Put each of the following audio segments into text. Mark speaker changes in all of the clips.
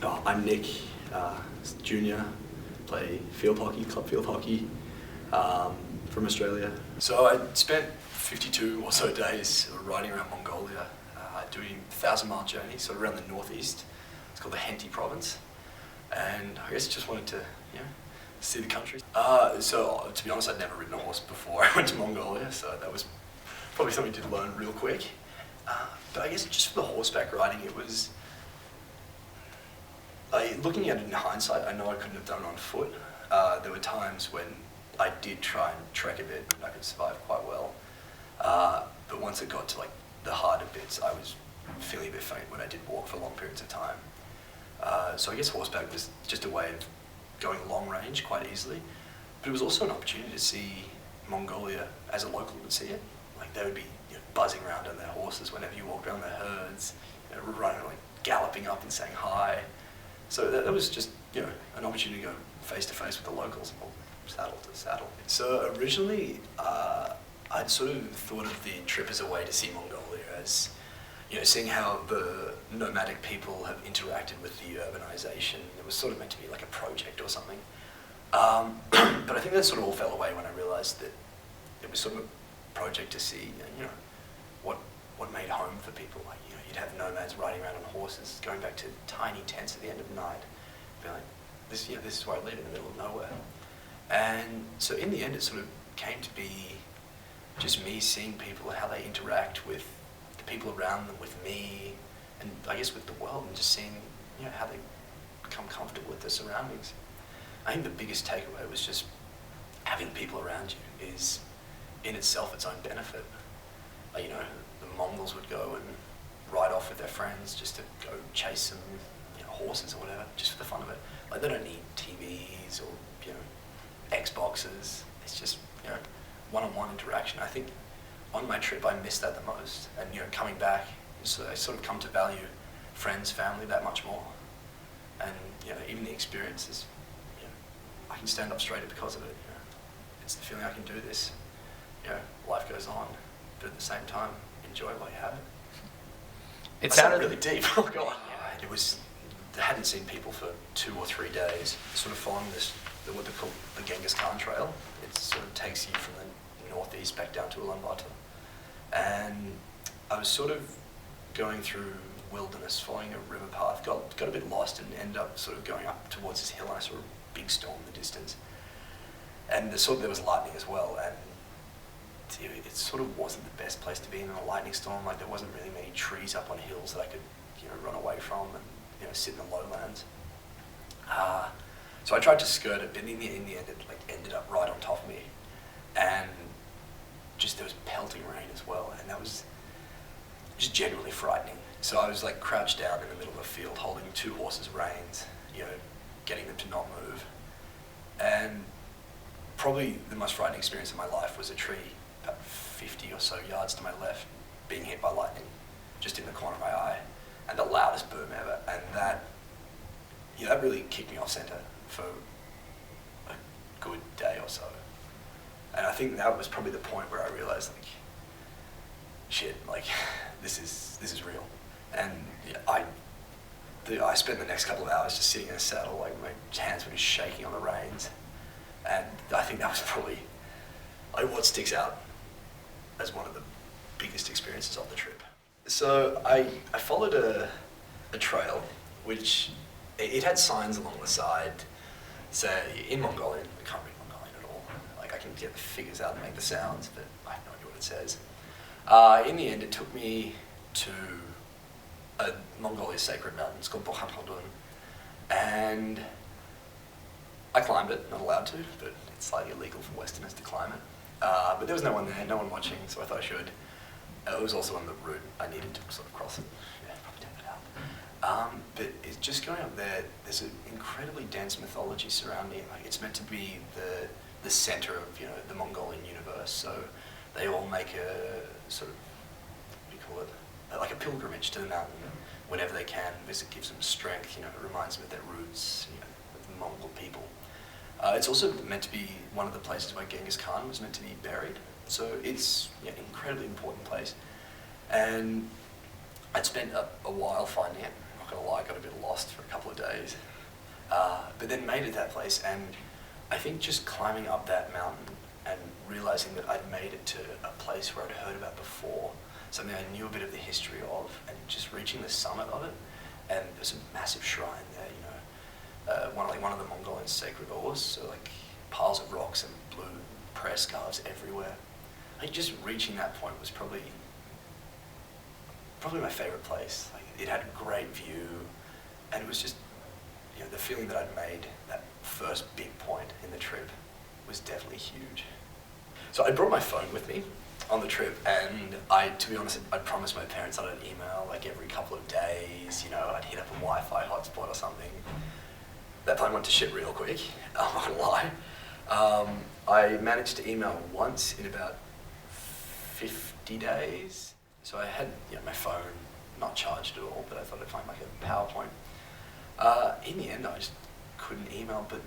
Speaker 1: Oh, I'm Nick, junior, play field hockey, club field hockey, from Australia. So I spent 52 or so days riding around Mongolia, doing 1,000-mile journey, sort of around the northeast. It's called the Henty province, and I guess just wanted to, see the country. So to be honest, I'd never ridden a horse before I went to Mongolia, so that was probably something to learn real quick. But I guess just for the horseback riding, it was. Looking at it in hindsight, I know I couldn't have done it on foot. There were times when I did try and trek a bit and I could survive quite well. But once it got to like the harder bits, I was feeling a bit faint when I did walk for long periods of time. So I guess horseback was just a way of going long range quite easily. But it was also an opportunity to see Mongolia as a local would see it. Like they would be buzzing around on their horses whenever you walked around their herds, running, like galloping up and saying hi. So that was just, an opportunity to go face to face with the locals, or saddle to saddle. So originally, I'd sort of thought of the trip as a way to see Mongolia as, seeing how the nomadic people have interacted with the urbanization. It was sort of meant to be like a project or something. But I think that sort of all fell away when I realized that it was sort of a project to see, what made home for people. Like, you'd have nomads riding around on horses, going back to tiny tents at the end of the night, being like, this is where I live in the middle of nowhere. And so in the end, it sort of came to be just me seeing people, how they interact with the people around them, with me, and I guess with the world, and just seeing, how they become comfortable with their surroundings. I think the biggest takeaway was just having people around you is in itself its own benefit. Like, the Mongols would go and ride off with their friends just to go chase some horses or whatever, just for the fun of it. Like, they don't need TVs or Xboxes. It's just one-on-one interaction. I think on my trip I missed that the most, and coming back, so I sort of come to value friends, family that much more, and even the experiences. I can stand up straighter because of it. It's the feeling I can do this. Life goes on, but at the same time, enjoy while you have it. It sounded really deep. Oh God! I hadn't seen people for 2 or 3 days. Sort of following this, what they call the Genghis Trail. It sort of takes you from the northeast back down to Ulaanbaatar, and I was sort of going through wilderness, following a river path. Got a bit lost and ended up sort of going up towards this hill, and I saw a big storm in the distance, and there was lightning as well, and it sort of wasn't the best place to be in a lightning storm. Like, there wasn't really many trees up on hills that I could run away from and sit in the lowlands. So I tried to skirt it, but in the end it ended up right on top of me, and just there was pelting rain as well, and that was just generally frightening. So I was like crouched down in the middle of a field holding 2 horses' reins, getting them to not move. And probably the most frightening experience of my life was a tree about 50 or so yards to my left being hit by lightning, just in the corner of my eye, and the loudest boom ever. And that really kicked me off center for a good day or so. And I think that was probably the point where I realized, like, shit, like, this is real. And I spent the next couple of hours just sitting in a saddle, like my hands were just shaking on the reins. And I think that was probably what sticks out as one of the biggest experiences of the trip. So I followed a trail, which it had signs along the side, say in Mongolian. I can't read Mongolian at all. Like, I can get the figures out and make the sounds, but I have no idea what it says. In the end, it took me to Mongolia's sacred mountain. It's called Bokhan-Khaldun, and I climbed it, not allowed to, but it's slightly illegal for Westerners to climb it. But there was no one there, no one watching, so I thought I should. It was also on the route I needed to sort of cross it. Yeah, probably take that out. But it's just going up there, there's an incredibly dense mythology surrounding it. Like, it's meant to be the center of the Mongolian universe. So they all make a sort of, what do you call it, like a pilgrimage to the mountain whenever they can, because it gives them strength. It reminds them of their roots, of the Mongol people. It's also meant to be one of the places where Genghis Khan was meant to be buried. So it's an incredibly important place. And I'd spent a while finding it. not gonna lie, got a bit lost for a couple of days. But then made it that place, and I think just climbing up that mountain and realizing that I'd made it to a place where I'd heard about before, something I knew a bit of the history of, and just reaching the summit of it, and there's a massive shrine there, one of the Mongolian sacred ores, so like piles of rocks and blue prayer scarves everywhere. I think just reaching that point was probably my favorite place. Like, it had a great view, and it was just, the feeling that I'd made that first big point in the trip was definitely huge. So I brought my phone with me on the trip, and to be honest, I'd promised my parents I'd email like every couple of days, I'd hit up a Wi-Fi hotspot or something. That plan went to shit real quick, I'm not gonna lie. I managed to email once in about 50 days. So I had my phone not charged at all, but I thought I'd find like a PowerPoint. In the end, I just couldn't email, but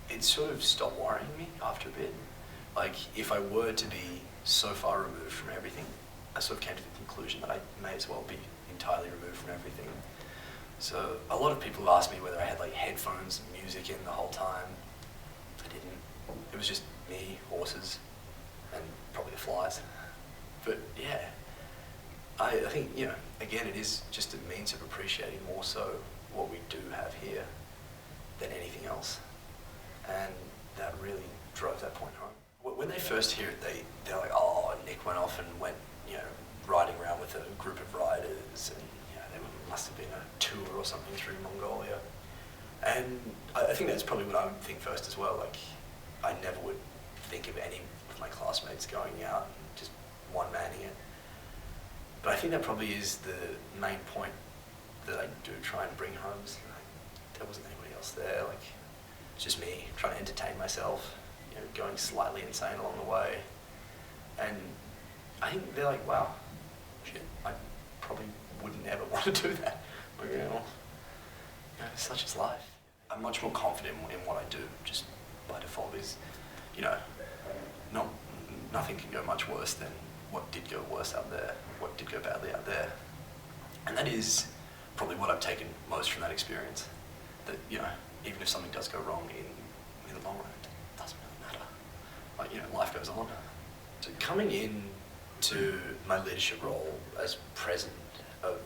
Speaker 1: it sort of stopped worrying me after a bit. Like, if I were to be so far removed from everything, I sort of came to the conclusion that I may as well be entirely removed from everything. So a lot of people have asked me whether I had like headphones and music in the whole time. I didn't. It was just me, horses, and probably the flies. But yeah, I think, again, it is just a means of appreciating more so what we do have here than anything else. And that really drove that point home. When they first hear it, they're like, oh, Nick went off and went, riding around with a group of riders, and there must have been a tour or something through Mongolia. And I think that's probably what I would think first as well. Like, I never would think of any of my classmates going out and just one-manning it. But I think that probably is the main point that I do try and bring home. There wasn't anybody else there. Like, it's just me trying to entertain myself, going slightly insane along the way. And I think they're like, wow, shit, I probably wouldn't ever want to do that. But, such is life. I'm much more confident in what I do, just by default, because, nothing can go much worse than what did go worse out there, what did go badly out there. And that is probably what I've taken most from that experience. That, even if something does go wrong in the long run, it doesn't really matter. Like, life goes on. So coming in to my leadership role as president of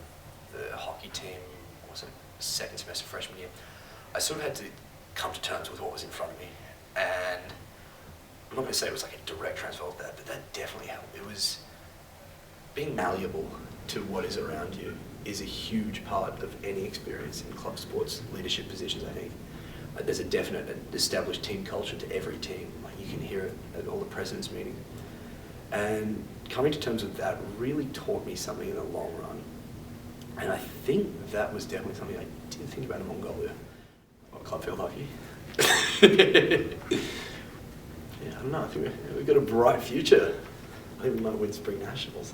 Speaker 1: the hockey team, was it second semester freshman year, I sort of had to come to terms with what was in front of me. And I'm not going to say it was like a direct transfer of that, but that definitely helped. It was being malleable to what is around you is a huge part of any experience in club sports leadership positions, I think. Like, there's a definite established team culture to every team. Like, you can hear it at all the president's meetings. And coming to terms with that really taught me something in the long run. And I think that was definitely something I didn't think about in Mongolia. Or club field hockey. Yeah, I don't know, I think we've got a bright future. I think we might win spring nationals.